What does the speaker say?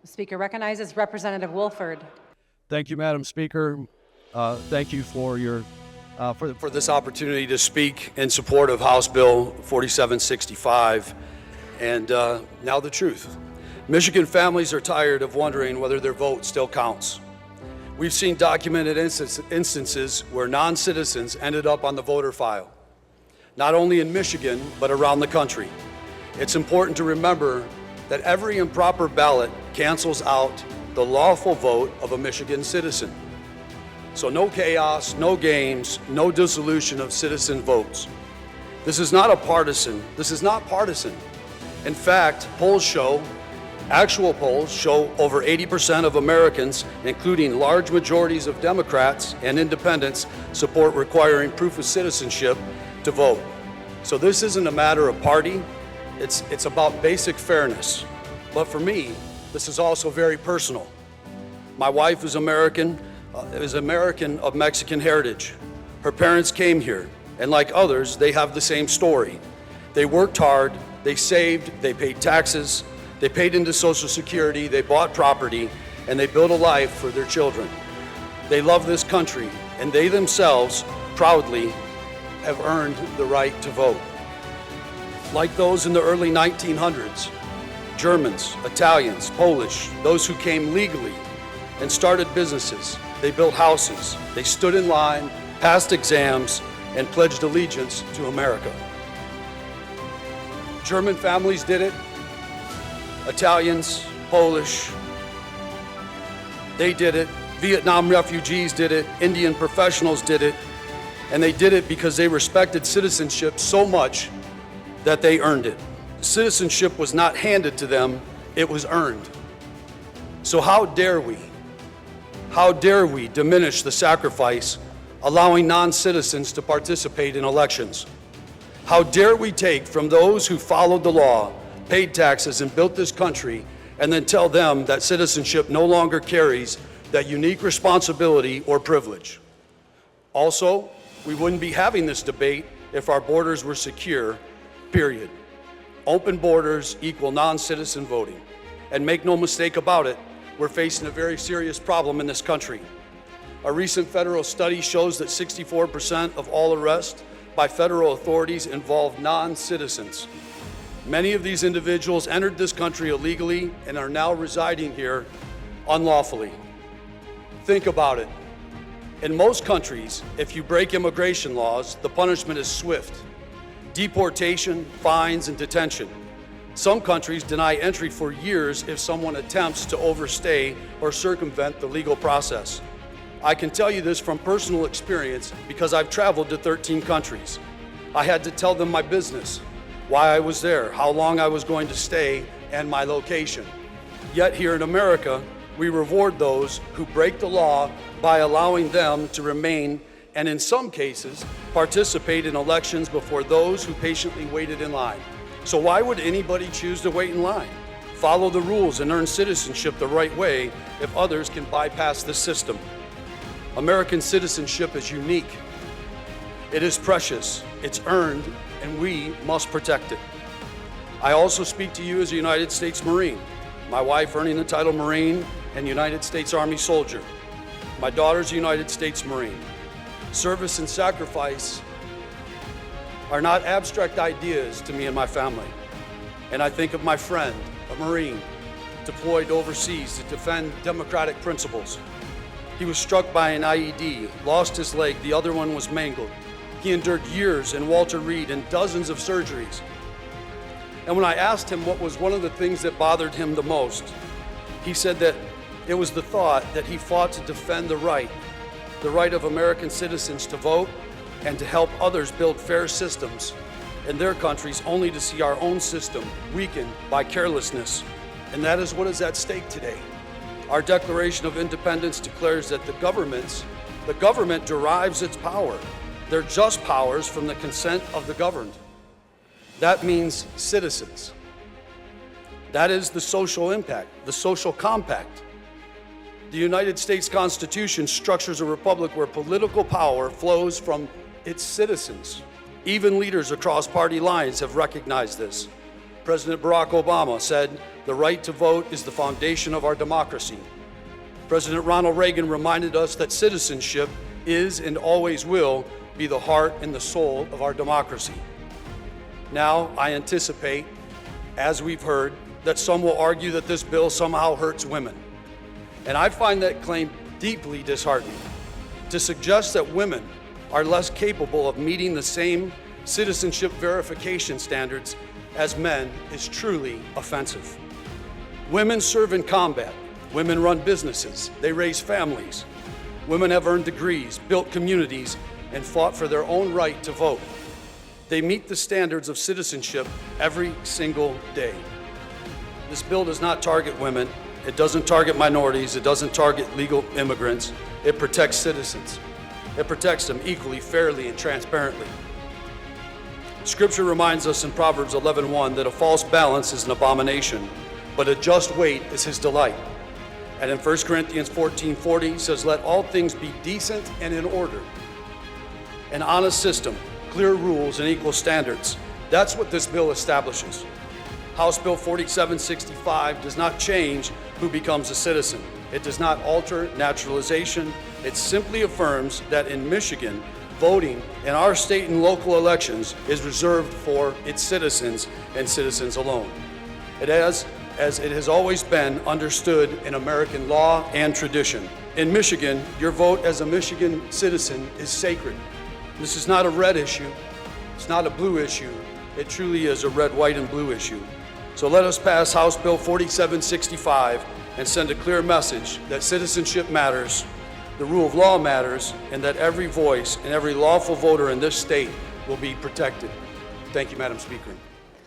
The Speaker recognizes Representative Woolford. Thank you, Madam Speaker. Thank you for your for this opportunity to speak in support of House Bill 4765. And now the truth. Michigan families are tired of wondering whether their vote still counts. We've seen documented instances where non-citizens ended up on the voter file, not only in Michigan, but around the country. It's important to remember that every improper ballot cancels out the lawful vote of a Michigan citizen. So no chaos, no games, no dissolution of citizen votes. This is not partisan. In fact, actual polls show over 80% of Americans, including large majorities of Democrats and independents, support requiring proof of citizenship to vote. So this isn't a matter of party, it's about basic fairness. But for me, this is also very personal. My wife is American of Mexican heritage. Her parents came here, and like others, they have the same story. They worked hard, they saved, they paid taxes, they paid into Social Security, they bought property, and they built a life for their children. They love this country, and they themselves proudly have earned the right to vote. Like those in the early 1900s, Germans, Italians, Polish, those who came legally and started businesses, they built houses, they stood in line, passed exams, and pledged allegiance to America. German families did it, Italians, Polish, they did it, Vietnam refugees did it, Indian professionals did it, and they did it because they respected citizenship so much that they earned it. Citizenship was not handed to them, it was earned. So how dare we diminish the sacrifice allowing non-citizens to participate in elections? How dare we take from those who followed the law, paid taxes, and built this country, and then tell them that citizenship no longer carries that unique responsibility or privilege? Also, we wouldn't be having this debate if our borders were secure, period. Open borders equal non-citizen voting. And make no mistake about it, we're facing a very serious problem in this country. A recent federal study shows that 64% of all arrests by federal authorities involve non-citizens. Many of these individuals entered this country illegally and are now residing here unlawfully. Think about it. In most countries, if you break immigration laws, the punishment is swift. Deportation, fines, and detention. Some countries deny entry for years if someone attempts to overstay or circumvent the legal process. I can tell you this from personal experience because I've traveled to 13 countries. I had to tell them my business, why I was there, how long I was going to stay, and my location. Yet here in America, we reward those who break the law by allowing them to remain, and in some cases, participate in elections before those who patiently waited in line. So why would anybody choose to wait in line? Follow the rules and earn citizenship the right way if others can bypass the system. American citizenship is unique. It is precious, it's earned, and we must protect it. I also speak to you as a United States Marine, my wife earning the title Marine and United States Army soldier. My daughter's a United States Marine. Service and sacrifice are not abstract ideas to me and my family. And I think of my friend, a Marine, deployed overseas to defend democratic principles. He was struck by an IED, lost his leg, the other one was mangled. He endured years in Walter Reed and dozens of surgeries. And when I asked him what was one of the things that bothered him the most, he said that it was the thought that he fought to defend the right of American citizens to vote and to help others build fair systems in their countries, only to see our own system weakened by carelessness. And that is what is at stake today. Our Declaration of Independence declares that the government derives its power, their just powers, from the consent of the governed. That means citizens. That is the social impact, the social compact. The United States Constitution structures a republic where political power flows from its citizens. Even leaders across party lines have recognized this. President Barack Obama said, The right to vote is the foundation of our democracy. President Ronald Reagan reminded us that citizenship is and always will be the heart and the soul of our democracy. Now, I anticipate, as we've heard, that some will argue that this bill somehow hurts women. And I find that claim deeply disheartening. To suggest that women are less capable of meeting the same citizenship verification standards as men is truly offensive. Women serve in combat. Women run businesses. They raise families. Women have earned degrees, built communities, and fought for their own right to vote. They meet the standards of citizenship every single day. This bill does not target women. It doesn't target minorities. It doesn't target legal immigrants. It protects citizens. It protects them equally, fairly, and transparently. Scripture reminds us in Proverbs 11:1 that a false balance is an abomination, but a just weight is his delight. And in 1 Corinthians 14:40 says, let all things be decent and in order. An honest system, clear rules, and equal standards. That's what this bill establishes. House Bill 4765 does not change who becomes a citizen. It does not alter naturalization. It simply affirms that in Michigan, voting in our state and local elections is reserved for its citizens and citizens alone. As it has always been understood in American law and tradition. In Michigan, your vote as a Michigan citizen is sacred. This is not a red issue. It's not a blue issue. It truly is a red, white, and blue issue. So let us pass House Bill 4765 and send a clear message that citizenship matters, the rule of law matters, and that every voice and every lawful voter in this state will be protected. Thank you, Madam Speaker.